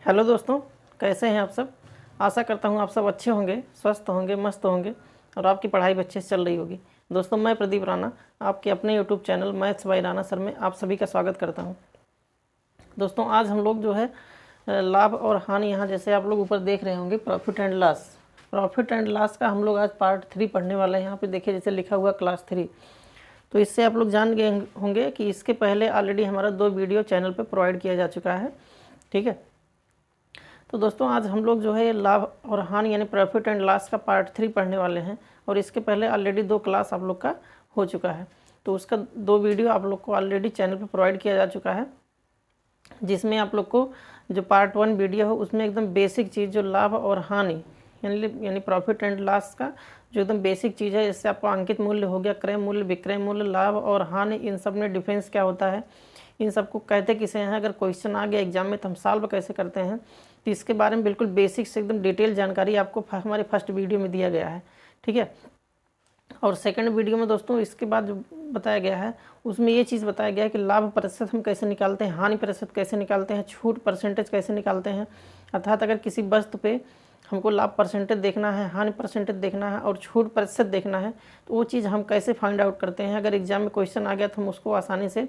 Hello दोस्तों, कैसे हैं आप सब। आशा करता हूं आप सब अच्छे होंगे, स्वस्थ होंगे, मस्त होंगे और आपकी पढ़ाई भी अच्छे से चल रही होगी। दोस्तों, मैं प्रदीप राणा आपके अपने YouTube channel maths by Rana sir में आप सभी का स्वागत करता हूं। दोस्तों, आज हम लोग जो है लाभ और हानि, यहाँ जैसे आप लोग ऊपर देख रहे होंगे प्रॉफिट एंड लॉस का हम लोग आज पार्ट 3 पढ़ने वाले हैं। यहाँ पे देखिए जैसे लिखा हुआ क्लास 3। तो इससे आप लोग जान गए होंगे कि इसके पहले ऑलरेडी हमारा 2 वीडियो चैनल पर प्रोवाइड किया जा चुका है। ठीक है, तो दोस्तों आज हम लोग जो है लाभ और हानि यानी प्रॉफिट एंड लॉस का पार्ट 3 पढ़ने वाले हैं। और इसके पहले ऑलरेडी 2 क्लास आप लोग का हो चुका है, तो उसका 2 वीडियो आप लोग को ऑलरेडी चैनल पे प्रोवाइड किया जा चुका है, जिसमें आप लोग को जो पार्ट 1 वीडियो हो उसमें एकदम बेसिक चीज़ जो लाभ और हानि यानी प्रॉफिट एंड लॉस का जो एकदम बेसिक चीज़ है, इससे आपको अंकित मूल्य हो गया, क्रय मूल्य, विक्रय मूल्य, लाभ और हानि, इन सब में डिफरेंस क्या होता है, इन सबको कहते किसे हैं, अगर क्वेश्चन आ गया एग्जाम में तो हम सॉल्व कैसे करते हैं, तो इसके बारे में बिल्कुल बेसिक से एकदम डिटेल जानकारी आपको हमारे फर्स्ट वीडियो में दिया गया है। ठीक है, और सेकंड वीडियो में दोस्तों इसके बाद जो बताया गया है उसमें ये चीज़ बताया गया है कि लाभ प्रतिशत हम कैसे निकालते हैं, हानि प्रतिशत कैसे निकालते हैं, छूट परसेंटेज कैसे निकालते हैं। अर्थात अगर किसी वस्तु पे हमको लाभ परसेंटेज देखना है, हानि परसेंटेज देखना है और छूट प्रतिशत देखना है, तो वो चीज़ हम कैसे फाइंड आउट करते हैं। अगर एग्जाम में क्वेश्चन आ गया तो हम उसको आसानी से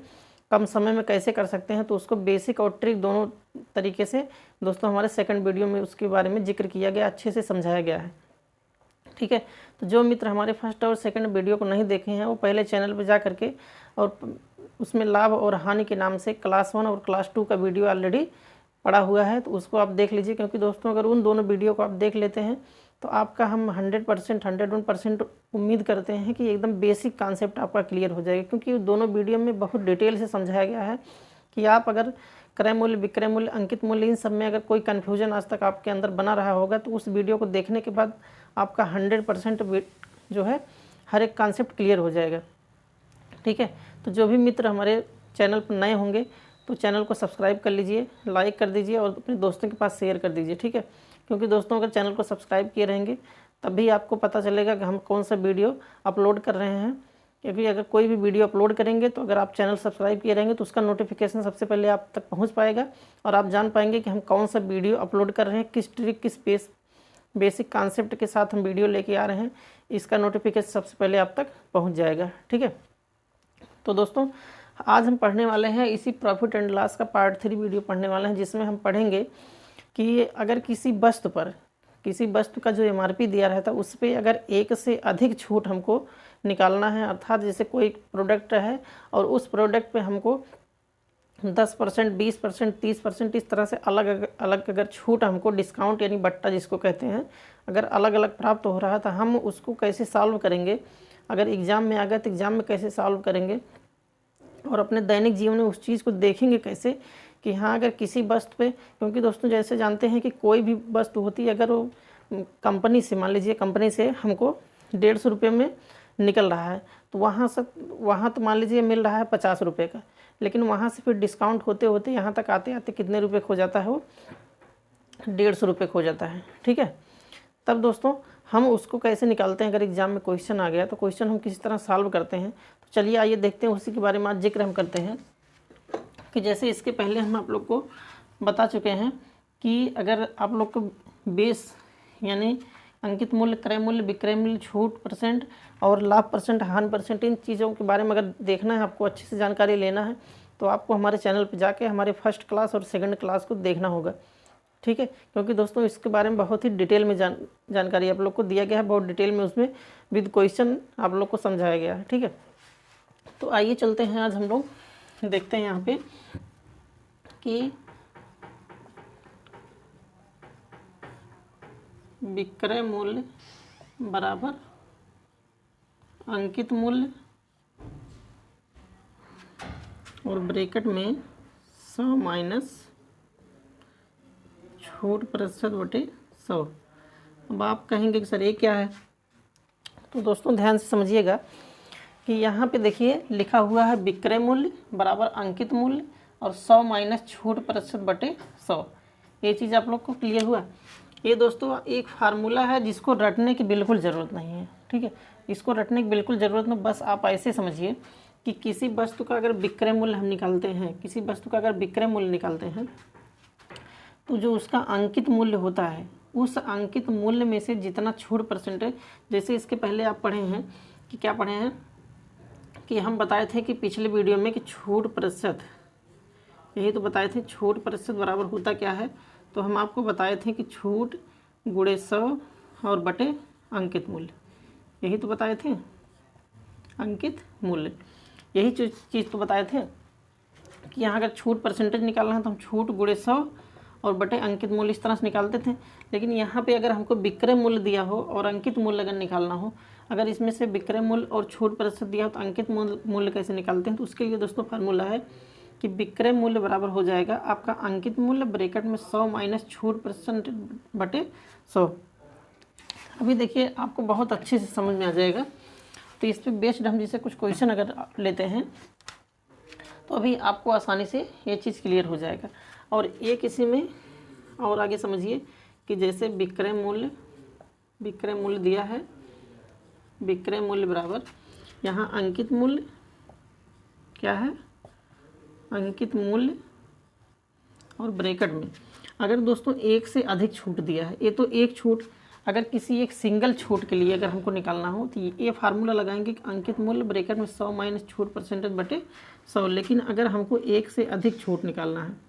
कम समय में कैसे कर सकते हैं, तो उसको बेसिक और ट्रिक दोनों तरीके से दोस्तों हमारे सेकंड वीडियो में उसके बारे में जिक्र किया गया, अच्छे से समझाया गया है। ठीक है, तो जो मित्र हमारे फर्स्ट और सेकंड वीडियो को नहीं देखे हैं वो पहले चैनल पर जा करके और उसमें लाभ और हानि के नाम से क्लास 1 और क्लास 2 का वीडियो ऑलरेडी पड़ा हुआ है, तो उसको आप देख लीजिए। क्योंकि दोस्तों अगर उन दोनों वीडियो को आप देख लेते हैं तो आपका हम 100% 101% उम्मीद करते हैं कि एकदम बेसिक कॉन्सेप्ट आपका क्लियर हो जाएगा। क्योंकि दोनों वीडियो में बहुत डिटेल से समझाया गया है कि आप अगर क्रय मूल्य, विक्रय मूल्य, अंकित मूल्य, इन सब में अगर कोई कन्फ्यूजन आज तक आपके अंदर बना रहा होगा तो उस वीडियो को देखने के बाद आपका 100% जो है हर एक कॉन्सेप्ट क्लियर हो जाएगा। ठीक है, तो जो भी मित्र हमारे चैनल पर नए होंगे तो चैनल को सब्सक्राइब कर लीजिए, लाइक कर दीजिए और अपने दोस्तों के पास शेयर कर दीजिए। ठीक है, क्योंकि दोस्तों अगर चैनल को सब्सक्राइब किए रहेंगे तभी आपको पता चलेगा कि हम कौन सा वीडियो अपलोड कर रहे हैं। क्योंकि अगर कोई भी वीडियो अपलोड करेंगे तो अगर आप चैनल सब्सक्राइब किए रहेंगे तो उसका नोटिफिकेशन सबसे पहले आप तक पहुंच पाएगा और आप जान पाएंगे कि हम कौन सा वीडियो अपलोड कर रहे हैं, किस ट्रिक, किस बेसिक कॉन्सेप्ट के साथ हम वीडियो लेके आ रहे हैं, इसका नोटिफिकेशन सबसे पहले आप तक पहुँच जाएगा। ठीक है, तो दोस्तों आज हम पढ़ने वाले हैं इसी प्रॉफिट एंड लॉस का पार्ट 3 वीडियो पढ़ने वाले हैं, जिसमें हम पढ़ेंगे कि अगर किसी वस्तु का जो MRP दिया रहता है उस पर अगर एक से अधिक छूट हमको निकालना है, अर्थात जैसे कोई प्रोडक्ट है और उस प्रोडक्ट पे हमको 10%, 20%, 30% इस तरह से अलग अलग अगर छूट हमको, डिस्काउंट यानी बट्टा जिसको कहते हैं, अगर अलग अलग प्राप्त हो रहा है तो हम उसको कैसे सॉल्व करेंगे, अगर एग्ज़ाम में आ गया तो एग्ज़ाम में कैसे सॉल्व करेंगे और अपने दैनिक जीवन में उस चीज़ को देखेंगे कैसे कि हाँ अगर किसी वस्तु पे, क्योंकि दोस्तों जैसे जानते हैं कि कोई भी वस्तु होती है अगर वो कंपनी से, मान लीजिए कंपनी से हमको 150 रुपये में निकल रहा है तो वहाँ तो मान लीजिए मिल रहा है 50 रुपये का, लेकिन वहाँ से फिर डिस्काउंट होते होते यहाँ तक आते आते कितने रुपये खो जाता है, वो 150 रुपये खो जाता है। ठीक है, तब दोस्तों हम उसको कैसे निकालते हैं, अगर एग्जाम में क्वेश्चन आ गया तो क्वेश्चन हम किस तरह सॉल्व करते हैं। तो चलिए आइए देखते हैं, उसी के बारे में आज जिक्र हम करते हैं कि जैसे इसके पहले हम आप लोग को बता चुके हैं कि अगर आप लोग को बेस यानी अंकित मूल्य, क्रय मूल्य, विक्रय मूल्य, छूट परसेंट और लाभ परसेंट, हानि परसेंट, इन चीज़ों के बारे में अगर देखना है, आपको अच्छे से जानकारी लेना है तो आपको हमारे चैनल पर जाके हमारे फर्स्ट क्लास और सेकंड क्लास को देखना होगा। ठीक है, क्योंकि दोस्तों इसके बारे में बहुत ही डिटेल में जानकारी आप लोग को दिया गया है, बहुत डिटेल में उसमें विद क्वेश्चन आप लोग को समझाया गया है। ठीक है, तो आइए चलते हैं, आज हम लोग देखते हैं यहाँ पे कि विक्रय मूल्य बराबर अंकित मूल्य और ब्रैकेट में 100 माइनस छूट प्रतिशत बटे 100। अब आप कहेंगे कि सर ये क्या है, तो दोस्तों ध्यान से समझिएगा कि यहाँ पे देखिए लिखा हुआ है विक्रय मूल्य बराबर अंकित मूल्य और 100 माइनस छूट प्रतिशत बटे 100। ये चीज़ आप लोग को क्लियर हुआ। ये दोस्तों एक फार्मूला है जिसको रटने की बिल्कुल ज़रूरत नहीं है। ठीक है, इसको रटने की बिल्कुल ज़रूरत नहीं, बस आप ऐसे समझिए कि किसी वस्तु का अगर विक्रय मूल्य हम निकालते हैं, तो जो उसका अंकित मूल्य होता है, उस अंकित मूल्य में से जितना छूट परसेंटेज, जैसे इसके पहले आप पढ़े हैं कि क्या पढ़े हैं कि हम बताए थे कि पिछले वीडियो में कि छूट प्रतिशत, यही तो बताए थे छूट प्रतिशत बराबर होता क्या है। तो हम आपको बताए थे कि छूट गुणे 100 और बटे अंकित मूल्य, यही तो बताए थे अंकित मूल्य, यही चीज़ तो बताए थे कि यहाँ अगर छूट परसेंटेज निकालना है तो हम छूट गुणे 100 और बटे अंकित मूल्य इस तरह से निकालते थे। लेकिन यहाँ पे अगर हमको विक्रय मूल्य दिया हो और अंकित मूल्य अगर निकालना हो, अगर इसमें से विक्रय मूल्य और छूट प्रतिशत दिया हो तो अंकित मूल्य कैसे निकालते हैं। तो उसके लिए दोस्तों फार्मूला है कि विक्रय मूल्य बराबर हो जाएगा आपका अंकित मूल्य ब्रैकेट में 100 माइनस छूट परसेंट बटे 100। अभी देखिए आपको बहुत अच्छे से समझ में आ जाएगा। तो इस पर बेस्ड हम जैसे कुछ क्वेश्चन अगर लेते हैं तो अभी आपको आसानी से ये चीज़ क्लियर हो जाएगा। और एक इसी में और आगे समझिए कि जैसे विक्रय मूल्य दिया है, विक्रय मूल्य बराबर यहाँ अंकित मूल्य क्या है, अंकित मूल्य और ब्रैकेट में अगर दोस्तों एक से अधिक छूट दिया है, ये तो एक छूट, अगर किसी एक सिंगल छूट के लिए अगर हमको निकालना हो तो ये फार्मूला लगाएंगे कि अंकित मूल्य ब्रैकेट में 100 माइनस छूट परसेंटेज बटे 100। लेकिन अगर हमको एक से अधिक छूट निकालना है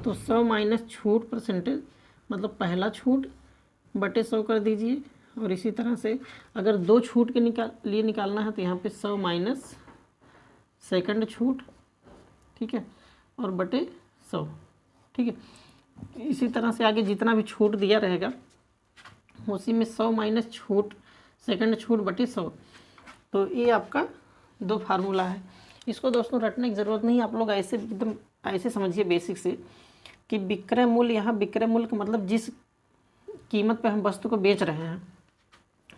तो 100 माइनस छूट परसेंटेज मतलब पहला छूट बटे 100 कर दीजिए। और इसी तरह से अगर दो छूट के लिए निकालना है तो यहाँ पे 100 माइनस सेकंड छूट, ठीक है, और बटे 100, ठीक है। इसी तरह से आगे जितना भी छूट दिया रहेगा उसी में 100 माइनस छूट सेकंड छूट बटे 100। तो ये आपका दो फार्मूला है। इसको दोस्तों रटने की ज़रूरत नहीं, आप लोग ऐसे एकदम ऐसे समझिए बेसिक से कि विक्रय मूल्य, यहाँ विक्रय मूल्य का मतलब जिस कीमत पे हम वस्तु को बेच रहे हैं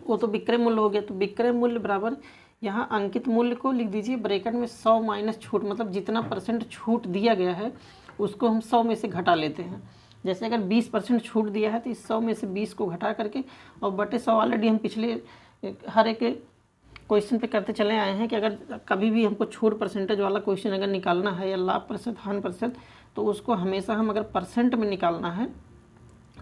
वो तो विक्रय मूल्य हो गया। तो विक्रय मूल्य बराबर यहाँ अंकित मूल्य को लिख दीजिए ब्रैकेट में 100 माइनस छूट, मतलब जितना परसेंट छूट दिया गया है उसको हम 100 में से घटा लेते हैं। जैसे अगर 20% छूट दिया है तो इस 100 में से 20 को घटा करके और बटे 100 ऑलरेडी हम पिछले हर एक क्वेश्चन पे करते चले आए हैं कि अगर कभी भी हमको छूट परसेंटेज वाला क्वेश्चन अगर निकालना है या लाभ प्रतिशत हानि प्रतिशत तो उसको हमेशा हम अगर परसेंट में निकालना है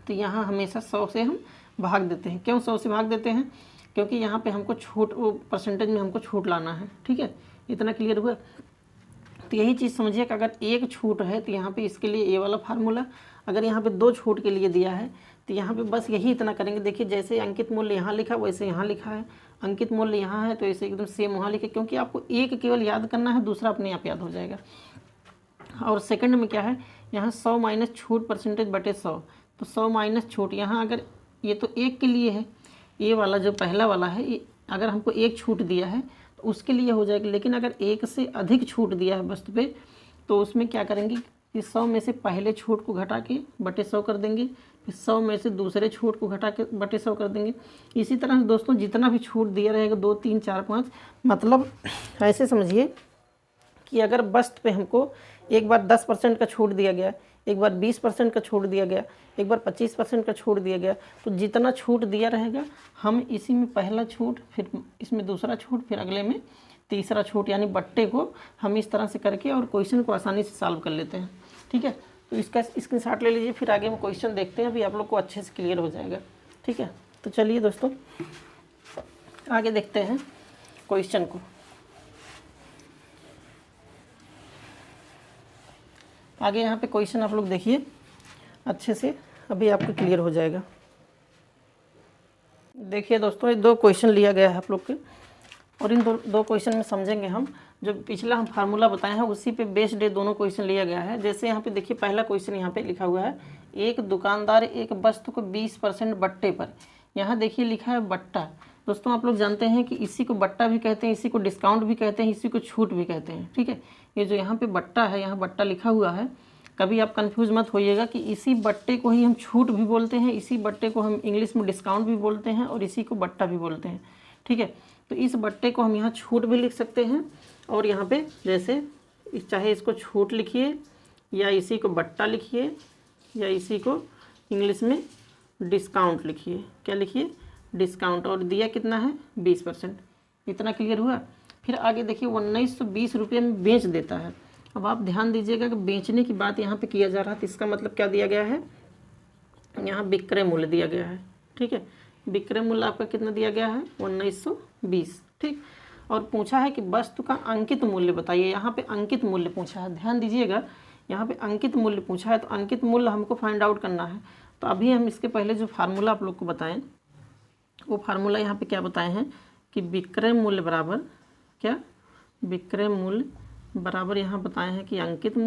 तो यहाँ हमेशा 100 से हम भाग देते हैं। क्यों 100 से भाग देते हैं? क्योंकि यहाँ पे हमको छूट, वो परसेंटेज में हमको छूट लाना है, ठीक है। इतना क्लियर हुआ। तो यही चीज़ समझिए कि अगर एक छूट है तो यहाँ पे इसके लिए ये वाला फार्मूला, अगर यहाँ पे दो छूट के लिए दिया है तो यहाँ पे बस यही इतना करेंगे। देखिए जैसे अंकित मूल्य यहाँ लिखा वैसे यहाँ लिखा है, अंकित मूल्य यहाँ है तो ऐसे एकदम सेम वहाँ लिखे, क्योंकि आपको एक केवल याद करना है, दूसरा अपने आप याद हो जाएगा। और सेकंड में क्या है, यहाँ 100 माइनस छूट परसेंटेज बटे 100, तो 100 माइनस छूट, यहाँ अगर ये तो एक के लिए है, ये वाला जो पहला वाला है ये अगर हमको एक छूट दिया है तो उसके लिए हो जाएगा। लेकिन अगर एक से अधिक छूट दिया है वस्तु पे तो उसमें क्या करेंगे कि 100 में से पहले छूट को घटा के बटे 100 कर देंगे, फिर 100 में से दूसरे छूट को घटा के बटे 100 कर देंगे। इसी तरह से दोस्तों जितना भी छूट दिया रहेगा 2, 3, 4, 5, मतलब ऐसे समझिए कि अगर वस्तु पे हमको एक बार 10% का छूट दिया गया, एक बार 20% का छूट दिया गया, एक बार 25% का छूट दिया गया, तो जितना छूट दिया रहेगा हम इसी में पहला छूट, फिर इसमें दूसरा छूट, फिर अगले में तीसरा छूट, यानी बट्टे को हम इस तरह से करके और क्वेश्चन को आसानी से सॉल्व कर लेते हैं, ठीक है। तो इसका स्क्रीनशॉट ले लीजिए, फिर आगे हम क्वेश्चन देखते हैं, अभी आप लोग को अच्छे से क्लियर हो जाएगा, ठीक है। तो चलिए दोस्तों आगे देखते हैं क्वेश्चन को। आगे यहाँ पे क्वेश्चन आप लोग देखिए अच्छे से, अभी आपको क्लियर हो जाएगा। देखिए दोस्तों ये दो क्वेश्चन लिया गया है आप लोग के, और इन दो क्वेश्चन में समझेंगे हम जो पिछला हम फार्मूला बताए हैं उसी पे बेस्ड ये दोनों क्वेश्चन लिया गया है। जैसे यहाँ पे देखिए पहला क्वेश्चन यहाँ पे लिखा हुआ है, एक दुकानदार एक वस्तु को 20% बट्टे पर, यहाँ देखिए लिखा है बट्टा। दोस्तों आप लोग जानते हैं कि इसी को बट्टा भी कहते हैं, इसी को डिस्काउंट भी कहते हैं, इसी को छूट भी कहते हैं, ठीक है। ये जो यहाँ पे बट्टा है, यहाँ बट्टा लिखा हुआ है, कभी आप कंफ्यूज मत होइएगा कि इसी बट्टे को ही हम छूट भी बोलते हैं, इसी बट्टे को हम इंग्लिश में डिस्काउंट भी बोलते हैं और इसी को बट्टा भी बोलते हैं, ठीक है। तो इस बट्टे को हम यहाँ छूट भी लिख सकते हैं और यहाँ पे जैसे चाहे इसको छूट लिखिए या इसी को बट्टा लिखिए या इसी को इंग्लिश में डिस्काउंट लिखिए। क्या लिखिए? डिस्काउंट। और दिया कितना है? 20%। इतना क्लियर हुआ। फिर आगे देखिए 1920 रुपये में बेच देता है अब आप ध्यान दीजिएगा कि बेचने की बात यहाँ पे किया जा रहा है, तो इसका मतलब क्या दिया गया है, यहाँ विक्रय मूल्य दिया गया है। ठीक है, विक्रय मूल्य आपका कितना दिया गया है, 1920। ठीक, और पूछा है कि वस्तु का अंकित मूल्य बताइए। यहाँ पे अंकित मूल्य पूछा है, ध्यान दीजिएगा, यहाँ पे अंकित मूल्य पूछा है, तो अंकित मूल्य हमको फाइंड आउट करना है। तो अभी हम इसके पहले जो फार्मूला आप लोग को बताएं, वो फार्मूला यहाँ पे क्या बताए हैं कि विक्रय मूल्य बराबर क्या, विक्रय मूल्य बराबर यहाँ बताए हैं कि अंकित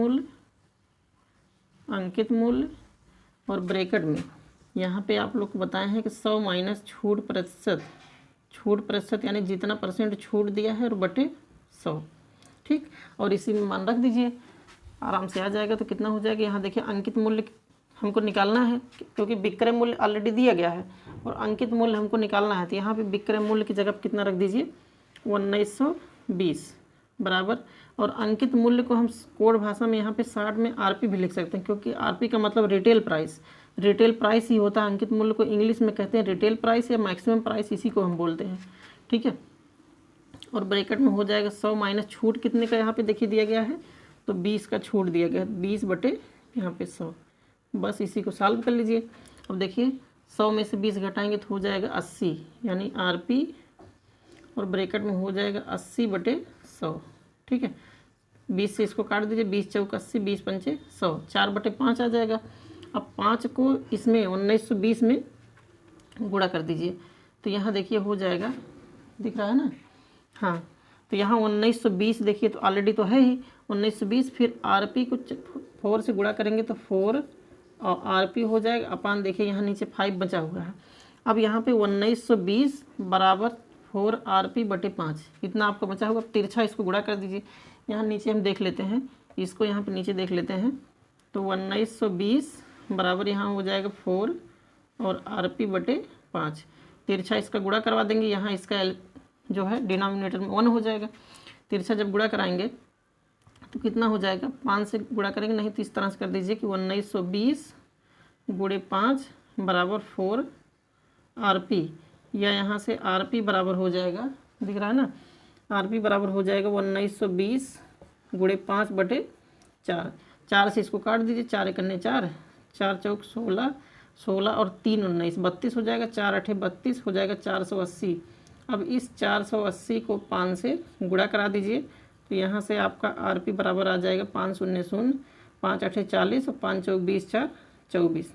मूल्य और ब्रैकेट में यहाँ पे आप लोग को बताए हैं कि 100 माइनस छूट प्रतिशत यानी जितना परसेंट छूट दिया है और बटे 100। ठीक, और इसी में मान रख दीजिए, आराम से आ जाएगा। तो कितना हो जाएगा, यहाँ देखिए अंकित मूल्य हमको निकालना है क्योंकि विक्रय मूल्य ऑलरेडी दिया गया है और अंकित मूल्य हमको निकालना है। तो यहाँ पे विक्रय मूल्य की जगह कितना रख दीजिए, 1920 बराबर, और अंकित मूल्य को हम कोड भाषा में यहाँ पे शॉर्ट में आरपी भी लिख सकते हैं, क्योंकि आरपी का मतलब रिटेल प्राइस ही होता है। अंकित मूल्य को इंग्लिश में कहते हैं रिटेल प्राइस या मैक्सिमम प्राइस, इसी को हम बोलते हैं। ठीक है, और ब्रैकेट में हो जाएगा 100 माइनस छूट कितने का यहाँ पे देखिए दिया गया है, तो 20 का छूट दिया गया है, 20 बटे यहाँ पे 100। बस इसी को सॉल्व कर लीजिए। अब देखिए 100 में से 20 घटाएंगे तो हो जाएगा 80, यानी आरपी, और ब्रैकेट में हो जाएगा 80 बटे 100। ठीक है, 20 से इसको काट दीजिए, 20 चौक 80, 20 पंचे 100, 4 बटे 5 आ जाएगा। अब 5 को इसमें 1920 में गुणा कर दीजिए, तो यहाँ देखिए हो जाएगा, दिख रहा है ना, हाँ, तो यहाँ 1920 देखिए तो ऑलरेडी तो है ही 1920, फिर आरपी को 4 से गुणा करेंगे तो 4 और आरपी हो जाएगा अपान, देखिए यहाँ नीचे 5 बचा हुआ है। अब यहाँ पे 1920 बराबर 4 आरपी बटे 5, इतना आपका बचा होगा। तिरछा इसको गुणा कर दीजिए, यहाँ नीचे हम देख लेते हैं, इसको यहाँ पे नीचे देख लेते हैं, तो 1920 बराबर यहाँ हो जाएगा 4 और आरपी बटे 5। तिरछा इसका गुणा करवा देंगे, यहाँ इसका जो है डिनोमिनेटर में 1 हो जाएगा। तिरछा जब गुणा कराएंगे तो कितना हो जाएगा, 5 से गुणा करेंगे, नहीं तो इस तरह से कर दीजिए कि 1920 गुणे 5 बराबर 4 आरपी, या यहाँ से आरपी बराबर हो जाएगा, दिख रहा है ना, आरपी बराबर हो जाएगा 1920 गुणे 5 बटे 4। 4 से इसको काट दीजिए, 4 एकन्ने 4, 4 चौक 16, 16 और 3 19, 32 हो जाएगा, 4 अठे 32 हो जाएगा 480। अब इस 480 को 5 से गुणा करा दीजिए, तो यहाँ से आपका आरपी बराबर आ जाएगा 5 शून्य शून्य, 5 अठे 40 और 5 चौक 20, 4 24।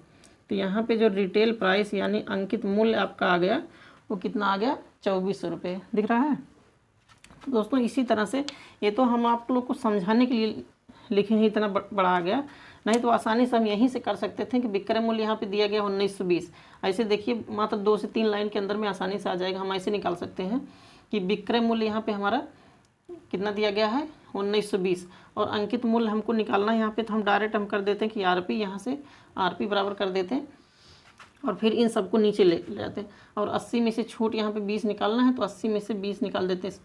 तो यहाँ पे जो रिटेल प्राइस यानी अंकित मूल्य आपका आ गया, वो कितना आ गया, 2400 रुपये, दिख रहा है। तो दोस्तों इसी तरह से, ये तो हम आप लोग को समझाने के लिए लिखे हैं, इतना बड़ा आ गया, नहीं तो आसानी से हम यहीं से कर सकते थे कि विक्रय मूल्य यहाँ पे दिया गया 1920। ऐसे देखिए मात्र 2 से 3 लाइन के अंदर में आसानी से आ जाएगा। हम ऐसे निकाल सकते हैं कि विक्रय मूल्य यहाँ पे हमारा कितना दिया गया है, 1920, और अंकित मूल्य हमको निकालना है यहाँ पे, तो हम डायरेक्ट हम कर देते हैं कि आरपी, यहाँ से आरपी बराबर कर देते हैं और फिर इन सबको नीचे ले जाते हैं। और 80 में से छूट यहाँ पे 20 निकालना है, तो 80 में से 20 निकाल देते हैं,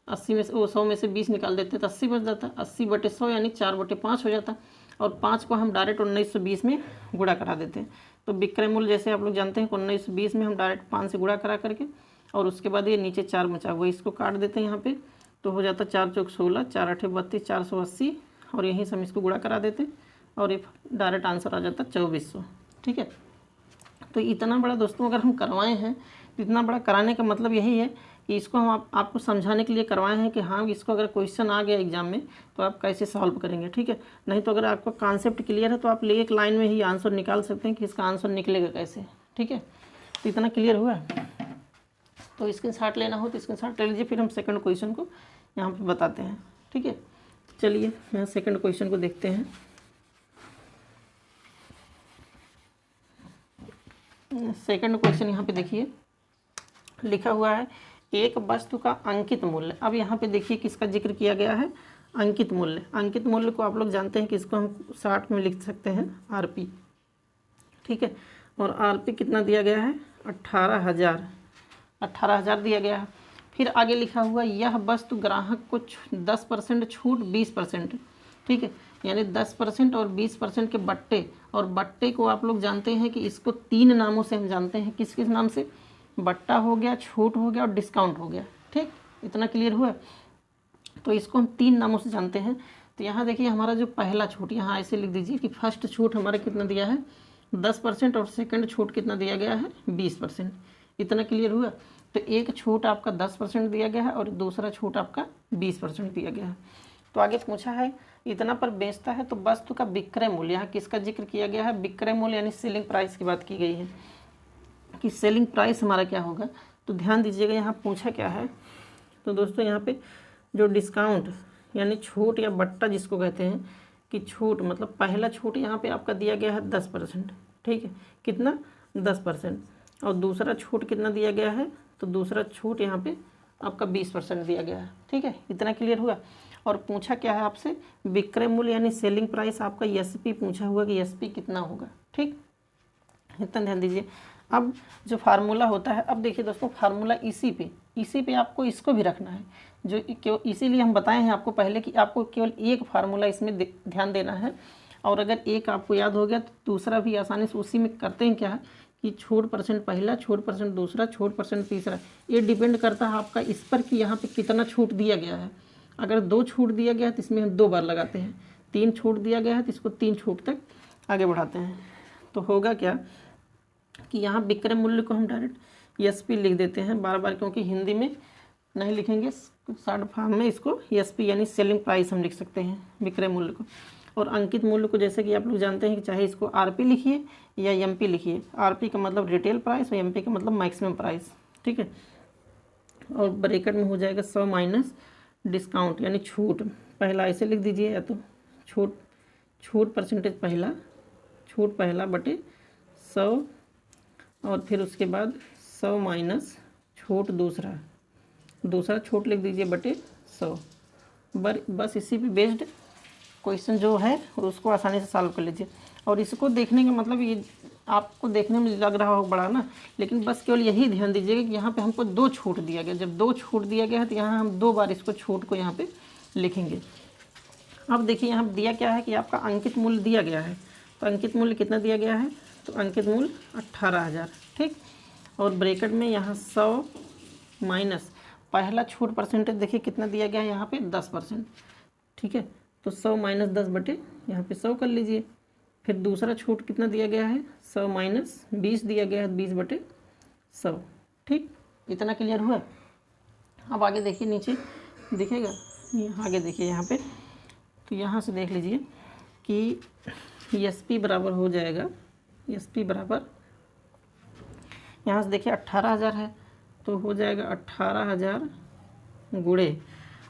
80 में से 100 में से 20 निकाल देते हैं, तो 80 बच जाता है। 80 बटे 100 यानी 4 बटे 5 हो जाता है, और 5 को हम डायरेक्ट 1920 में गुणा करा देते हैं। तो विक्रय मूल्य जैसे आप लोग जानते हैं कि 1920 में हम डायरेक्ट 5 से गुणा करा करके, और उसके बाद ये नीचे 4 बचा हुआ, इसको काट देते हैं यहाँ पे, तो हो जाता 4 चौक 16, 4 अठे 32, 480, और यहीं से हम इसको गुणा करा देते हैं और ये डायरेक्ट आंसर आ जाता 2400। ठीक है, तो इतना बड़ा दोस्तों अगर हम करवाए हैं, तो इतना बड़ा कराने का मतलब यही है कि इसको हम आपको समझाने के लिए करवाए हैं कि हाँ, इसको अगर क्वेश्चन आ गया एग्जाम में तो आप कैसे सॉल्व करेंगे। ठीक है, नहीं तो अगर आपका कॉन्सेप्ट क्लियर है तो आप एक लाइन में ही आंसर निकाल सकते हैं कि इसका आंसर निकलेगा कैसे। ठीक है, तो इतना क्लियर हुआ। तो स्क्रीनशॉट लेना हो तो स्क्रीनशॉट ले लीजिए, फिर हम सेकंड क्वेश्चन को यहाँ पे बताते हैं। ठीक है, चलिए यहाँ सेकंड क्वेश्चन को देखते हैं। सेकंड क्वेश्चन यहाँ पे देखिए लिखा हुआ है, एक वस्तु का अंकित मूल्य। अब यहाँ पे देखिए किसका जिक्र किया गया है, अंकित मूल्य। अंकित मूल्य को आप लोग जानते हैं कि इसको हम शॉर्ट में लिख सकते हैं आरपी। ठीक है, और आरपी कितना दिया गया है, 18,000 दिया गया है। फिर आगे लिखा हुआ, यह वस्तु ग्राहक को 10% छूट 20%। ठीक है, यानी 10% और 20% के बट्टे, और बट्टे को आप लोग जानते हैं कि इसको 3 नामों से हम जानते हैं। किस किस नाम से, बट्टा हो गया, छूट हो गया और डिस्काउंट हो गया। ठीक, इतना क्लियर हुआ। तो इसको हम 3 नामों से जानते हैं। तो यहाँ देखिए हमारा जो पहला छूट, यहाँ ऐसे लिख दीजिए कि फर्स्ट छूट हमारा कितना दिया है 10% और सेकंड छूट कितना दिया गया है 20%। इतना क्लियर हुआ। तो एक छूट आपका 10% दिया गया है और दूसरा छूट आपका 20% दिया गया है। तो आगे पूछा है इतना पर बेचता है तो वस्तु का विक्रय मूल्य, यहाँ किसका जिक्र किया गया है, विक्रय मूल्य यानी सेलिंग प्राइस की बात की गई है कि सेलिंग प्राइस हमारा क्या होगा। तो ध्यान दीजिएगा यहाँ पूछा क्या है। तो दोस्तों यहाँ पे जो डिस्काउंट यानी छूट या बट्टा जिसको कहते हैं कि छूट मतलब पहला छूट यहाँ पे आपका दिया गया है 10%, ठीक है, कितना 10%, और दूसरा छूट कितना दिया गया है, तो दूसरा छूट यहाँ पे आपका 20% दिया गया है, ठीक है। इतना क्लियर हुआ। और पूछा क्या है आपसे, विक्रय मूल्य यानी सेलिंग प्राइस आपका एसपी पूछा हुआ कि एसपी कितना होगा, ठीक, इतना ध्यान दीजिए। अब जो फार्मूला होता है, अब देखिए दोस्तों फार्मूला इसी पे आपको इसको भी रखना है, जो क्यों इसीलिए हम बताए हैं आपको पहले कि आपको केवल एक फार्मूला इसमें ध्यान देना है, और अगर एक आपको याद हो गया तो दूसरा भी आसानी से उसी में करते हैं क्या है कि छूट परसेंट पहला, छूट परसेंट दूसरा, छूट परसेंट तीसरा। ये डिपेंड करता है आपका इस पर कि यहाँ पे कितना छूट दिया गया है। अगर 2 छूट दिया गया है तो इसमें हम 2 बार लगाते हैं, 3 छूट दिया गया है तो इसको 3 छूट तक आगे बढ़ाते हैं। तो होगा क्या कि यहाँ विक्रय मूल्य को हम डायरेक्ट एसपी लिख देते हैं बार बार, क्योंकि हिंदी में नहीं लिखेंगे, शॉर्ट फॉर्म में इसको एसपी यानी सेलिंग प्राइस हम लिख सकते हैं विक्रय मूल्य को। और अंकित मूल्य को जैसे कि आप लोग जानते हैं कि चाहे इसको आरपी लिखिए या एमपी लिखिए, आरपी का मतलब रिटेल प्राइस और एमपी का मतलब मैक्सिमम प्राइस, ठीक है। और ब्रैकेट में हो जाएगा 100 माइनस डिस्काउंट यानी छूट, पहला ऐसे लिख दीजिए, या तो छूट परसेंटेज पहला, छूट पहला बटे 100, और फिर उसके बाद 100 माइनस छूट दूसरा छूट लिख दीजिए बटे 100। बस इसी पे बेस्ड क्वेश्चन जो है उसको आसानी से सॉल्व कर लीजिए। और इसको देखने का मतलब ये आपको देखने में लग रहा हो बड़ा ना, लेकिन बस केवल यही ध्यान दीजिएगा कि यहाँ पे हमको 2 छूट दिया गया। जब 2 छूट दिया गया है तो यहाँ हम 2 बार इसको छूट को यहाँ पे लिखेंगे। अब देखिए यहाँ दिया क्या है कि आपका अंकित मूल्य दिया गया है, तो अंकित मूल्य कितना दिया गया है, तो अंकित मूल्य 18,000, ठीक। और ब्रैकेट में यहाँ 100 माइनस पहला छूट परसेंटेज देखिए कितना दिया गया है यहाँ पे 10%, ठीक है। तो 100 माइनस 10 बटे यहाँ पे 100 कर लीजिए। फिर दूसरा छूट कितना दिया गया है, 100 माइनस 20 दिया गया है 20 बटे 100, ठीक। इतना क्लियर हुआ। अब आगे देखिए नीचे दिखेगा, आगे देखिए यहाँ पे, तो यहाँ से देख लीजिए कि एसपी बराबर हो जाएगा, एसपी बराबर यहाँ से देखिए 18,000 है तो हो जाएगा 18,000 गुणे,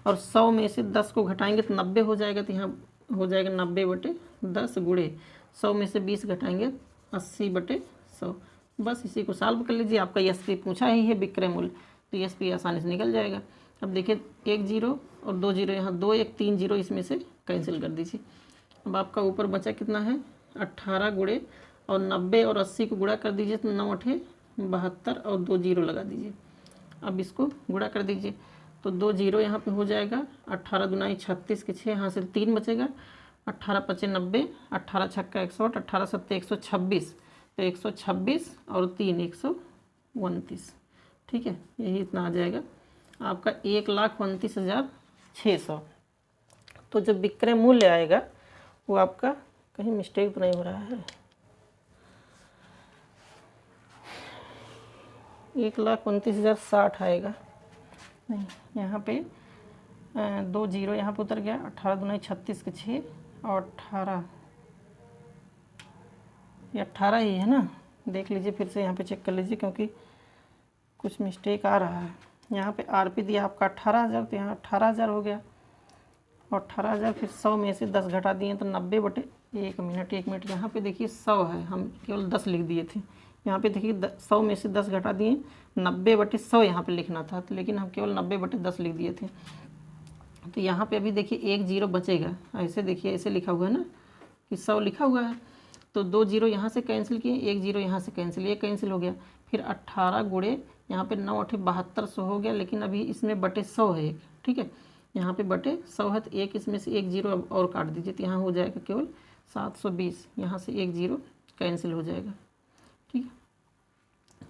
और 100 में से 10 को घटाएंगे तो 90 हो जाएगा, तो यहाँ हो जाएगा 90 बटे 10 गुणे 100 में से 20 घटाएंगे 80 बटे 100। बस इसी को सॉल्व कर लीजिए। आपका एसपी पूछा ही है विक्रय मूल्य, तो एसपी आसानी से निकल जाएगा। अब देखिए 1 0 और 2 0, यहाँ 2 1 3 0 इसमें से कैंसिल कर दीजिए। अब आपका ऊपर बचा कितना है 18 गुणे और 90 और 80 को गुणा कर दीजिए तो 9 8 72 और 2 0 लगा दीजिए। अब इसको गुणा कर दीजिए तो 2 0 यहाँ पे हो जाएगा, 18 दूना 36 के 6, यहाँ से 3 बचेगा, 18 5 90, 18 छक्का 108, 18 7 126, तो 126 और 3 129, ठीक है। यही इतना आ जाएगा आपका 1,29,600। तो जब विक्रय मूल्य आएगा वो आपका, कहीं मिस्टेक तो नहीं हो रहा है, 1,29,060 आएगा, नहीं यहाँ पे 2 0 यहाँ पे उतर गया, 18 दूना 36 के 6 और 18, ये 18 ही है ना, देख लीजिए फिर से यहाँ पे चेक कर लीजिए क्योंकि कुछ मिस्टेक आ रहा है। यहाँ पे आरपी दिया आपका 18,000, तो यहाँ 18,000 हो गया, और 18,000 फिर 100 में से 10 घटा दिए तो 90 बटे 1 मिनट यहाँ पे देखिए 100 है, हम केवल 10 लिख दिए थे, यहाँ पे देखिए 100 में से 10 घटा दिए, 90 बटे 100 यहाँ पे लिखना था, तो लेकिन हम केवल 90 बटे 10 लिख दिए थे। तो यहाँ पे अभी देखिए 1 0 बचेगा, ऐसे देखिए ऐसे लिखा हुआ है ना कि 100 लिखा हुआ है, तो 2 0 यहाँ से कैंसिल किए, 1 0 यहाँ से कैंसिल, ये कैंसिल हो गया। फिर 18 गुणे यहाँ पे 9 8 72 हो गया, लेकिन अभी इसमें बटे 100 है एक, ठीक है, यहाँ पे बटे 100 है, तो एक इसमें से 1 0 और काट दीजिए, तो यहाँ हो जाएगा केवल 720, यहाँ से 1 0 कैंसिल हो जाएगा, ठीक है।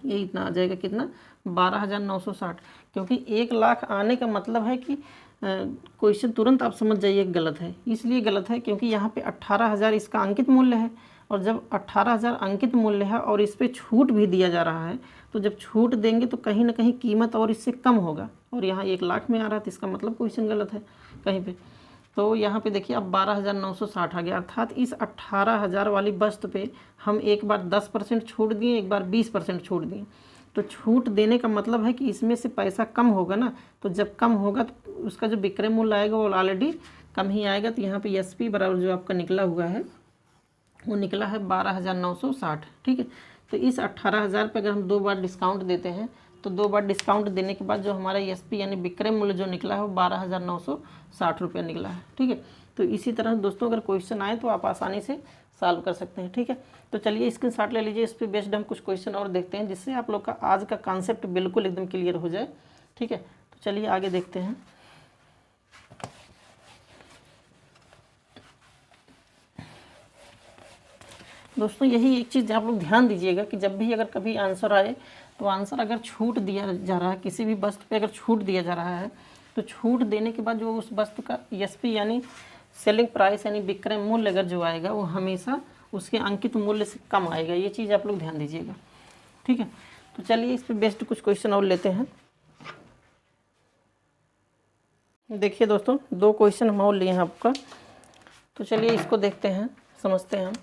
ये इतना आ जाएगा कितना 12,960, क्योंकि 1 लाख आने का मतलब है कि क्वेश्चन तुरंत आप समझ जाइए गलत है। इसलिए गलत है क्योंकि यहाँ पे 18,000 इसका अंकित मूल्य है, और जब 18,000 अंकित मूल्य है और इस पर छूट भी दिया जा रहा है, तो जब छूट देंगे तो कहीं ना कहीं कीमत और इससे कम होगा, और यहाँ 1,00,000 में आ रहा है, तो इसका मतलब क्वेश्चन गलत है कहीं पे। तो यहाँ पे देखिए अब 12,960 आ गया, अर्थात इस 18,000 वाली वस्तु पे हम एक बार 10% छूट दिए, एक बार 20% छूट दिए। तो छूट देने का मतलब है कि इसमें से पैसा कम होगा ना, तो जब कम होगा तो उसका जो विक्रय मूल्य आएगा वो ऑलरेडी कम ही आएगा। तो यहाँ पे एसपी बराबर जो आपका निकला हुआ है वो निकला है 12,960। ठीक है, तो इस 18,000 पे अगर हम 2 बार डिस्काउंट देते हैं तो 2 बार डिस्काउंट देने के बाद जो हमारा एसपी यानी विक्रय मूल्य जो निकला है वो 12,960 रुपया निकला है। ठीक है, तो इसी तरह दोस्तों अगर क्वेश्चन आए तो आप आसानी से सॉल्व कर सकते हैं। ठीक है, तो चलिए स्क्रीनशॉट ले लीजिए, इस पर बेस्ड हम कुछ क्वेश्चन और देखते हैं जिससे आप लोग का आज का कॉन्सेप्ट बिल्कुल एकदम क्लियर हो जाए। ठीक है, तो चलिए आगे देखते हैं। दोस्तों यही एक चीज़ आप लोग ध्यान दीजिएगा कि जब भी अगर कभी आंसर आए तो आंसर अगर छूट दिया जा रहा है, किसी भी वस्तु पे अगर छूट दिया जा रहा है, तो छूट देने के बाद जो उस वस्तु का एसपी यानी सेलिंग प्राइस यानी विक्रय मूल्य अगर जो आएगा वो हमेशा उसके अंकित मूल्य से कम आएगा। ये चीज़ आप लोग ध्यान दीजिएगा। ठीक है, तो चलिए इस पर बेस्ड कुछ क्वेश्चन और लेते हैं। देखिए दोस्तों 2 क्वेश्चन हम और लिए हैं आपका, तो चलिए इसको देखते हैं, समझते हैं हम।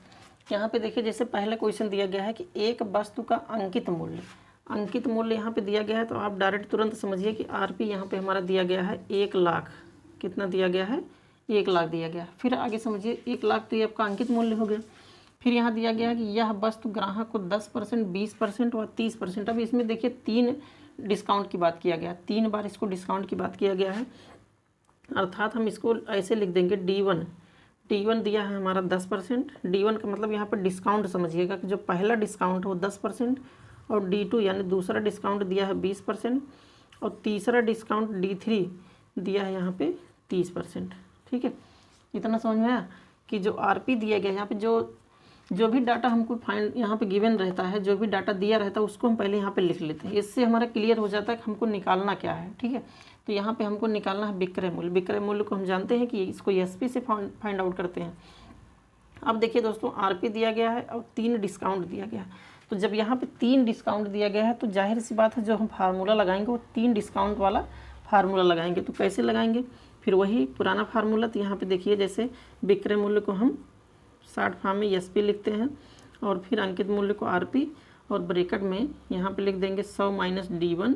यहाँ पे देखिए जैसे पहला क्वेश्चन दिया गया है कि एक वस्तु का अंकित मूल्य यहाँ पे दिया गया है, तो आप डायरेक्ट तुरंत समझिए कि आरपी यहाँ पे हमारा दिया गया है 1,00,000। कितना दिया गया है? 1,00,000 दिया गया है। फिर आगे समझिए 1,00,000 तो ये आपका अंकित मूल्य हो गया। फिर यहाँ दिया गया है कि यह वस्तु ग्राहक को 10%, 20% और 30%। अब इसमें देखिए 3 डिस्काउंट की बात किया गया, 3 बार इसको डिस्काउंट की बात किया गया है, अर्थात हम इसको ऐसे लिख देंगे D1 दिया है हमारा 10%। D1 का मतलब यहाँ पर डिस्काउंट समझिएगा कि जो पहला डिस्काउंट है वो 10%, और D2 यानी दूसरा डिस्काउंट दिया है 20%, और तीसरा डिस्काउंट D3 दिया है यहाँ पे 30%। ठीक है, इतना समझ में आया कि जो आरपी दिया गया है यहाँ पे जो भी डाटा हमको फाइंड यहाँ पे गिवन रहता है, जो भी डाटा दिया रहता है उसको हम पहले यहाँ पे लिख लेते हैं। इससे हमारा क्लियर हो जाता है कि हमको निकालना क्या है। ठीक है, तो यहाँ पे हमको निकालना है विक्रय मूल्य। विक्रय मूल्य को हम जानते हैं कि इसको एसपी से फाइंड आउट करते हैं। अब देखिए दोस्तों आरपी दिया गया है और 3 डिस्काउंट दिया गया है, तो जब यहाँ पे 3 डिस्काउंट दिया गया है तो जाहिर सी बात है जो हम फार्मूला लगाएंगे वो 3 डिस्काउंट वाला फार्मूला लगाएंगे। तो कैसे लगाएंगे? फिर वही पुराना फार्मूला। तो यहाँ पे देखिए जैसे विक्रय मूल्य को हम शॉर्ट फॉर्म में एसपी लिखते हैं, और फिर अंकित मूल्य को आरपी, और ब्रैकेट में यहाँ पे लिख देंगे 100 माइनस D1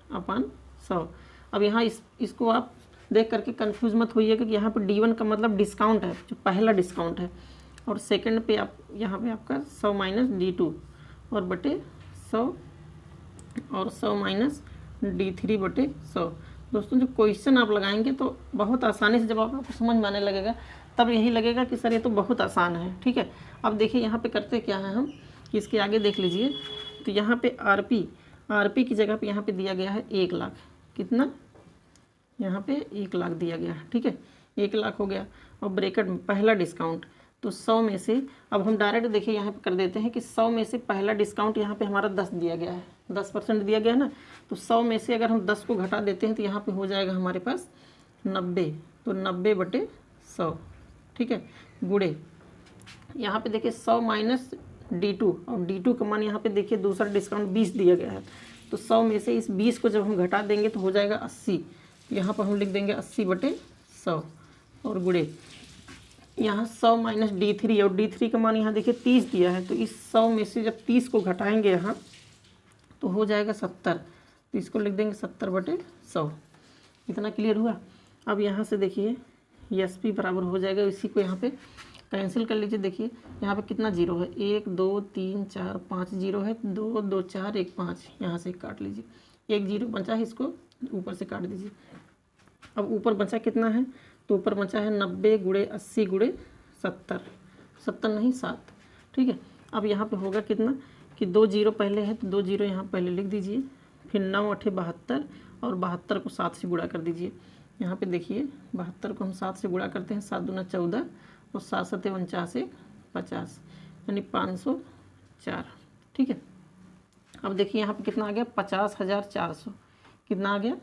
अपन 100। अब यहाँ इसको आप देख करके कंफ्यूज मत होइएगा कि यहाँ पे D1 का मतलब डिस्काउंट है, जो पहला डिस्काउंट है, और सेकंड पे आप यहाँ पे आपका 100 माइनस D2 और बटे 100, और 100 माइनस D3 बटे 100। दोस्तों जो क्वेश्चन आप लगाएंगे तो बहुत आसानी से जब आपको समझ में आने लगेगा तब यही लगेगा कि सर ये तो बहुत आसान है। ठीक है, अब देखिए यहाँ पे करते क्या है हम कि इसके आगे देख लीजिए। तो यहाँ पे आरपी की जगह पे यहाँ पे दिया गया है 1,00,000। कितना? यहाँ पे 1,00,000 दिया गया है। ठीक है, 1,00,000 हो गया, और ब्रैकेट में पहला डिस्काउंट, तो 100 में से अब हम डायरेक्ट देखिए यहाँ पे कर देते हैं कि 100 में से पहला डिस्काउंट यहाँ पे हमारा 10 दिया गया है, 10% दिया गया है ना। तो 100 में से अगर हम 10 को घटा देते हैं तो यहाँ पे हो जाएगा हमारे पास 90। तो 90 बटे 100। ठीक है, गुड़े यहाँ पे देखिए 100 माइनस D2, और D2 का मान यहाँ पे देखिए दूसरा डिस्काउंट 20 दिया गया है, तो 100 में से इस 20 को जब हम घटा देंगे तो हो जाएगा 80। यहाँ पर हम लिख देंगे 80 बटे 100, और गुड़े यहाँ 100 माइनस D3, और D3 का मान यहाँ देखिए 30 दिया है, तो इस 100 में से जब 30 को घटाएंगे यहाँ तो हो जाएगा 70, तो इसको लिख देंगे 70 बटे 100। इतना क्लियर हुआ। अब यहाँ से देखिए एसपी बराबर हो जाएगा, इसी को यहाँ पे कैंसिल कर लीजिए। देखिए यहाँ पे कितना जीरो है, 1 2 3 4 5 जीरो है, 2 2 4 1 5, यहाँ से काट लीजिए, 1 जीरो बचा है, इसको ऊपर से काट दीजिए। अब ऊपर बचा कितना है? तो ऊपर बचा है 90 गुणे 80 गुणे 70, 70 नहीं 7। ठीक है, अब यहाँ पे होगा कितना कि 2 जीरो पहले है, तो 2 जीरो यहाँ पहले लिख दीजिए, फिर 9 8 72, और 72 को 7 से गुणा कर दीजिए। यहाँ पे देखिए 72 को हम 7 से गुणा करते हैं, 7 दूना 14, और 7 7 49 50, यानी 504। ठीक है, अब देखिए यहाँ पे कितना आ गया 50,400। कितना आ गया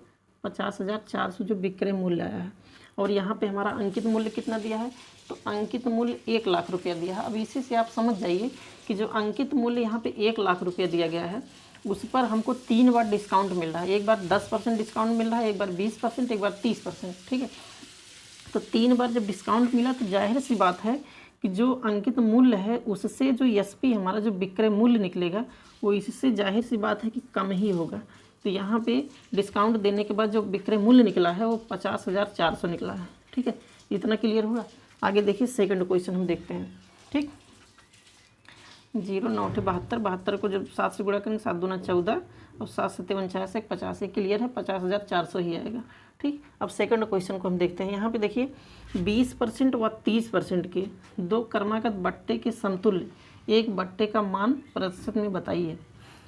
50,400 जो विक्रय मूल्य आया है। और यहाँ पे हमारा अंकित मूल्य कितना दिया है, तो अंकित मूल्य 1 लाख रुपया दिया है। अब इसी से आप समझ जाइए कि जो अंकित मूल्य यहाँ पे 1 लाख रुपया दिया गया है उस पर हमको 3 बार डिस्काउंट मिल रहा है। एक बार 10% डिस्काउंट मिल रहा है, एक बार 20%, एक बार 30%, ठीक है। तो 3 बार जब डिस्काउंट मिला तो जाहिर सी बात है कि जो अंकित मूल्य है उससे जो एसपी हमारा जो विक्रय मूल्य निकलेगा वो इससे जाहिर सी बात है कि कम ही होगा। तो यहाँ पे डिस्काउंट देने के बाद जो विक्रय मूल्य निकला है वो 50,400 निकला है, ठीक है। इतना क्लियर हुआ। आगे देखिए सेकंड क्वेश्चन हम देखते हैं, ठीक। 0 9 72, 72 को जब 7 से गुणा करेंगे 7 दूना 14 और 7 7 49 50, क्लियर है, 50,400 ही आएगा, ठीक। अब सेकंड क्वेश्चन को हम देखते हैं। यहाँ पे देखिए 20% व 30% के दो क्रमागत बट्टे के समतुल्य एक बट्टे का मान प्रतिशत में बताइए,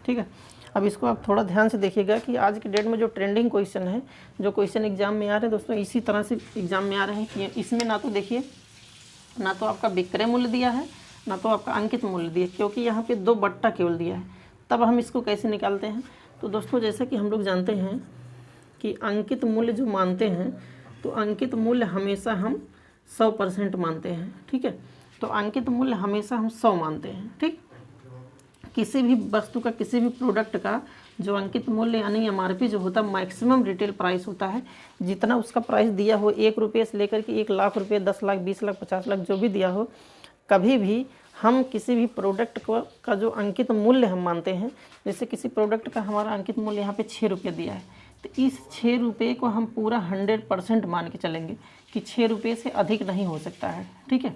ठीक है। अब इसको आप थोड़ा ध्यान से देखिएगा कि आज के डेट में जो ट्रेंडिंग क्वेश्चन है, जो क्वेश्चन एग्जाम में आ रहे हैं दोस्तों, इसी तरह से एग्जाम में आ रहे हैं कि इसमें ना तो देखिए ना तो आपका विक्रय मूल्य दिया है ना तो आपका अंकित मूल्य दिया, क्योंकि यहाँ पे 2 बट्टा केवल दिया है। तब हम इसको कैसे निकालते हैं, तो दोस्तों जैसे कि हम लोग जानते हैं कि अंकित मूल्य जो मानते हैं तो अंकित मूल्य हमेशा हम 100% मानते हैं, ठीक है। तो अंकित मूल्य हमेशा हम 100 मानते हैं, ठीक। किसी भी वस्तु का, किसी भी प्रोडक्ट का जो अंकित मूल्य यानी एमआरपी जो होता है मैक्सिमम रिटेल प्राइस होता है, जितना उसका प्राइस दिया हो 1 रुपये से लेकर के 1 लाख रुपये, 10 लाख, 20 लाख, 50 लाख जो भी दिया हो, कभी भी हम किसी भी प्रोडक्ट का जो अंकित मूल्य हम मानते हैं, जैसे किसी प्रोडक्ट का हमारा अंकित मूल्य यहाँ पे 6 रुपये दिया है, तो इस 6 रुपये को हम पूरा 100% मान के चलेंगे कि 6 रुपये से अधिक नहीं हो सकता है, ठीक है।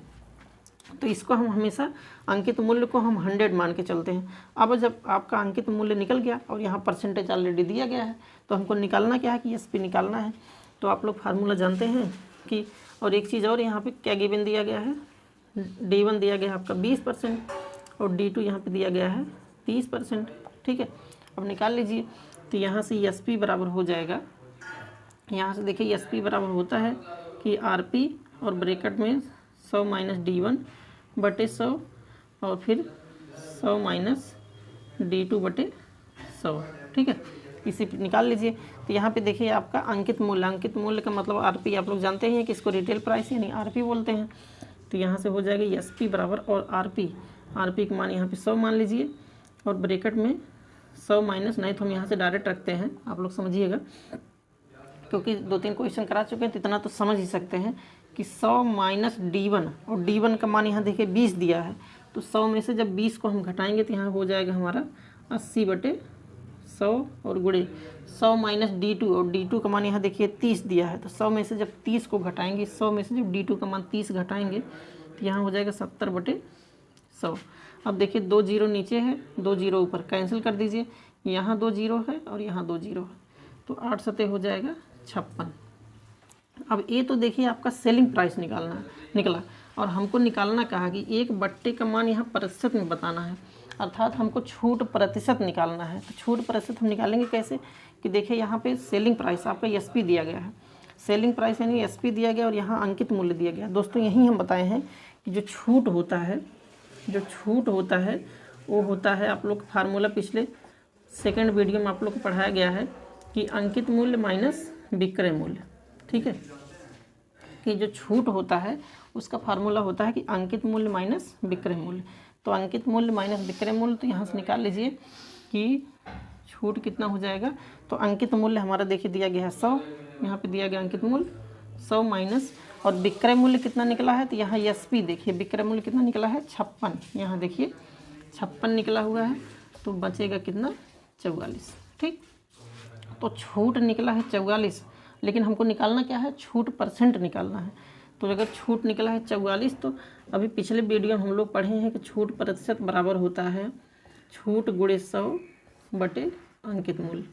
तो इसको हम हमेशा अंकित मूल्य को हम 100 मान के चलते हैं। अब जब आपका अंकित मूल्य निकल गया और यहाँ परसेंटेज ऑलरेडी दिया गया है तो हमको निकालना क्या है कि एसपी निकालना है। तो आप लोग फार्मूला जानते हैं कि, और एक चीज़ और यहाँ पे क्या गिवन दिया गया है, D1 दिया गया है आपका 20% और D2 यहाँ पे दिया गया है 30%, ठीक है। अब निकाल लीजिए। तो यहाँ से एसपी बराबर हो जाएगा, यहाँ से देखिए एसपी बराबर होता है कि आरपी और ब्रैकेट में 100 माइनस D1 बटे 100 और फिर 100 माइनस D2 बटे 100, ठीक है। इसी निकाल लीजिए। तो यहाँ पे देखिए आपका अंकित मूल्य का मतलब आरपी आप लोग जानते हैं कि इसको रिटेल प्राइस यानी आरपी बोलते हैं। तो यहाँ से हो जाएगा एसपी बराबर और आरपी का मान यहाँ पे 100 मान लीजिए और ब्रैकेट में 100 माइनस, नहीं तो हम यहाँ से डायरेक्ट रखते हैं, आप लोग समझिएगा क्योंकि 2-3 क्वेश्चन करा चुके हैं तो इतना तो समझ ही सकते हैं कि 100 माइनस D1 और D1 का मान यहाँ देखिए 20 दिया है, तो 100 में से जब 20 को हम घटाएंगे तो यहाँ हो जाएगा हमारा 80 बटे 100 और गुणे 100 माइनस D2 और D2 का मान यहाँ देखिए 30 दिया है, तो 100 में से जब 30 को घटाएंगे, 100 में से जब D2 का मान 30 घटाएंगे तो यहाँ हो जाएगा 70 बटे 100। अब देखिए 2 जीरो नीचे है, 2 जीरो ऊपर, कैंसिल कर दीजिए, यहाँ 2 जीरो है और यहाँ 2 जीरो है, तो 8 सते हो जाएगा 56। अब ये तो देखिए आपका सेलिंग प्राइस निकला और हमको निकालना कहा कि एक बट्टे का मान यहाँ प्रतिशत में बताना है, अर्थात हमको छूट प्रतिशत निकालना है। तो छूट प्रतिशत हम निकालेंगे कैसे कि देखिए यहाँ पे सेलिंग प्राइस आपका एसपी दिया गया है, सेलिंग प्राइस यानी एसपी दिया गया और यहाँ अंकित मूल्य दिया गया। दोस्तों यही हम बताए हैं कि जो छूट होता है वो होता है, आप लोग फार्मूला पिछले सेकंड वीडियो में आप लोग को पढ़ाया गया है कि अंकित मूल्य माइनस विक्रय मूल्य, ठीक है। कि जो छूट होता है उसका फार्मूला होता है कि अंकित मूल्य माइनस विक्रय मूल्य। तो अंकित मूल्य माइनस विक्रय मूल्य, तो यहाँ से निकाल लीजिए कि छूट कितना हो जाएगा। तो अंकित मूल्य हमारा देखिए दिया गया है 100, यहाँ पे दिया गया अंकित मूल्य 100 माइनस और विक्रय मूल्य कितना निकला है, तो यहाँ एसपी देखिए विक्रय मूल्य कितना निकला है 56, यहाँ देखिए 56 निकला हुआ है, तो बचेगा कितना 44, ठीक। तो छूट निकला है 44, लेकिन हमको निकालना क्या है, छूट परसेंट निकालना है। तो अगर छूट निकला है 44, तो अभी पिछले वीडियो में हम लोग पढ़े हैं कि छूट प्रतिशत बराबर होता है छूट गुणे 100 बटे अंकित मूल्य।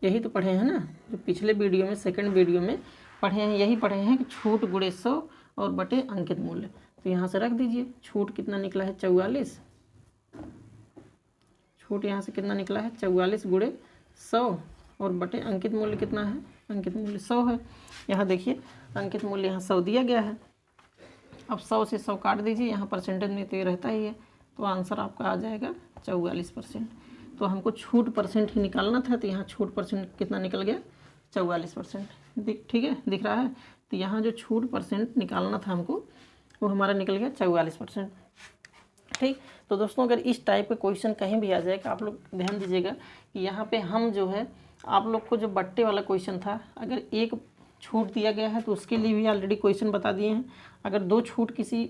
यही तो पढ़े हैं ना, जो पिछले वीडियो में सेकंड वीडियो में पढ़े हैं, यही पढ़े हैं कि छूट गुणे 100 और बटे अंकित मूल्य। तो यहाँ से रख दीजिए, छूट कितना निकला है 44, छूट यहाँ से कितना निकला है 44 गुणे 100 और बटे अंकित मूल्य कितना है, अंकित मूल्य 100 है। यहाँ देखिए अंकित मूल्य यहाँ 100 दिया गया है। अब 100 से 100 काट दीजिए, यहाँ परसेंटेज में तो ये रहता ही है, तो आंसर आपका आ जाएगा 44%। तो हमको छूट परसेंट ही निकालना था, तो यहाँ छूट परसेंट कितना निकल गया 44%। ठीक है, दिख रहा है। तो यहाँ जो छूट परसेंट निकालना था हमको वो हमारा निकल गया 44%। ठीक, तो दोस्तों अगर इस टाइप के क्वेश्चन कहीं भी आ जाएगा, आप लोग ध्यान दीजिएगा कि यहाँ पे हम जो है आप लोग को जो बट्टे वाला क्वेश्चन था, अगर एक छूट दिया गया है तो उसके लिए भी ऑलरेडी क्वेश्चन बता दिए हैं। अगर दो छूट, किसी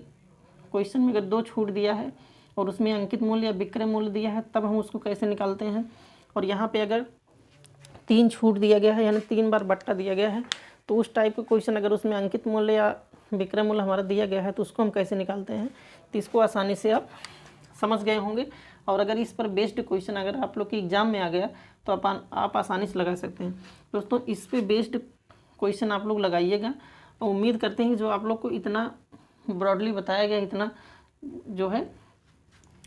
क्वेश्चन में अगर दो छूट दिया है और उसमें अंकित मूल्य या विक्रय मूल्य दिया है, तब हम उसको कैसे निकालते हैं। और यहाँ पे अगर 3 छूट दिया गया है, यानी 3 बार बट्टा दिया गया है, तो उस टाइप के क्वेश्चन अगर उसमें अंकित मूल्य या विक्रय मूल्य हमारा दिया गया है तो उसको हम कैसे निकालते हैं। तो इसको आसानी से आप समझ गए होंगे। और अगर इस पर बेस्ड क्वेश्चन अगर आप लोग के एग्जाम में आ गया तो आप आसानी से लगा सकते हैं। दोस्तों इस पे बेस्ड क्वेश्चन आप लोग लगाइएगा। और उम्मीद करते हैं कि जो आप लोग को इतना ब्रॉडली बताया गया, इतना जो है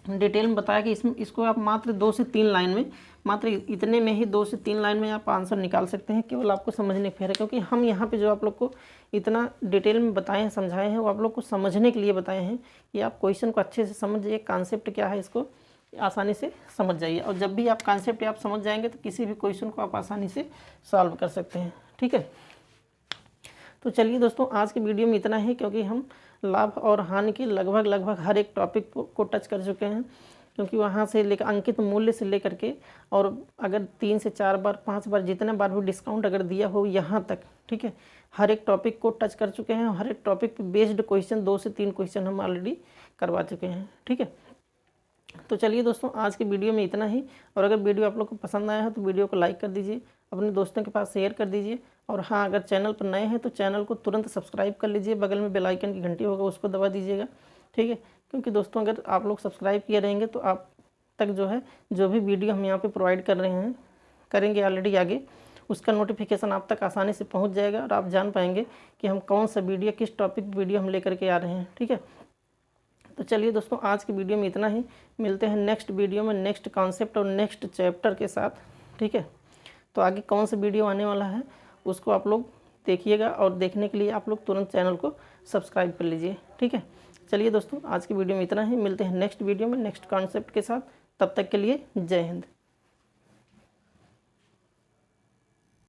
डिटेल में बताया कि इसको आप मात्र 2 से 3 लाइन में, मात्र इतने में ही 2 से 3 लाइन में आप आंसर निकाल सकते हैं। केवल आपको समझने के फेर है, क्योंकि हम यहाँ पे जो आप लोग को इतना डिटेल में बताए हैं, समझाए हैं, वो आप लोग को समझने के लिए बताए हैं कि आप क्वेश्चन को अच्छे से समझिए, कॉन्सेप्ट क्या है इसको आसानी से समझ जाइए। और जब भी आप कॉन्सेप्ट आप समझ जाएंगे तो किसी भी क्वेश्चन को आप आसानी से सॉल्व कर सकते हैं। ठीक है, तो चलिए दोस्तों आज की वीडियो में इतना ही, क्योंकि हम लाभ और हानि के लगभग हर एक टॉपिक को टच कर चुके हैं। क्योंकि वहाँ से लेकर अंकित मूल्य से लेकर के, और अगर 3 से 4 बार 5 बार जितने बार भी डिस्काउंट अगर दिया हो यहाँ तक, ठीक है, हर एक टॉपिक को टच कर चुके हैं। हर एक टॉपिक पे बेस्ड क्वेश्चन 2 से 3 क्वेश्चन हम ऑलरेडी करवा चुके हैं। ठीक है, तो चलिए दोस्तों आज की वीडियो में इतना ही। और अगर वीडियो आप लोग को पसंद आया है तो वीडियो को लाइक कर दीजिए, अपने दोस्तों के पास शेयर कर दीजिए। और हाँ, अगर चैनल पर नए हैं तो चैनल को तुरंत सब्सक्राइब कर लीजिए, बगल में बेल आइकन की घंटी होगा उसको दबा दीजिएगा। ठीक है, क्योंकि दोस्तों अगर आप लोग सब्सक्राइब किए रहेंगे तो आप तक जो है जो भी वीडियो हम यहाँ पे प्रोवाइड कर रहे हैं, करेंगे ऑलरेडी आगे, उसका नोटिफिकेशन आप तक आसानी से पहुँच जाएगा और आप जान पाएंगे कि हम कौन सा वीडियो, किस टॉपिक वीडियो हम लेकर के आ रहे हैं। ठीक है, तो चलिए दोस्तों आज की वीडियो में इतना ही। मिलते हैं नेक्स्ट वीडियो में नेक्स्ट कॉन्सेप्ट और नेक्स्ट चैप्टर के साथ। ठीक है, तो आगे कौन सा वीडियो आने वाला है उसको आप लोग देखिएगा, और देखने के लिए आप लोग तुरंत चैनल को सब्सक्राइब कर लीजिए। ठीक है, चलिए दोस्तों आज की वीडियो में इतना ही। मिलते हैं नेक्स्ट वीडियो में नेक्स्ट कॉन्सेप्ट के साथ। तब तक के लिए जय हिंद।